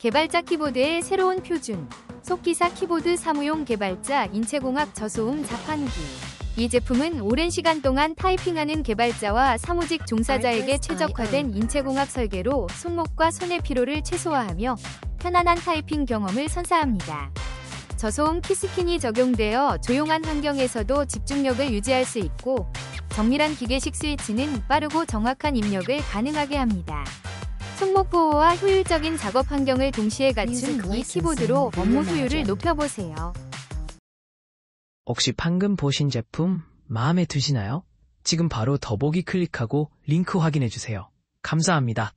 개발자 키보드의 새로운 표준, 속기사 키보드 사무용 개발자 인체공학 저소음 자판기. 이 제품은 오랜 시간 동안 타이핑하는 개발자와 사무직 종사자에게 최적화된 인체공학 설계로 손목과 손의 피로를 최소화하며 편안한 타이핑 경험을 선사합니다. 저소음 키스킨이 적용되어 조용한 환경에서도 집중력을 유지할 수 있고, 정밀한 기계식 스위치는 빠르고 정확한 입력을 가능하게 합니다. 손목 보호와 효율적인 작업 환경을 동시에 갖춘 이 키보드로 업무 효율을 높여보세요. 혹시 방금 보신 제품 마음에 드시나요? 지금 바로 더보기 클릭하고 링크 확인해주세요. 감사합니다.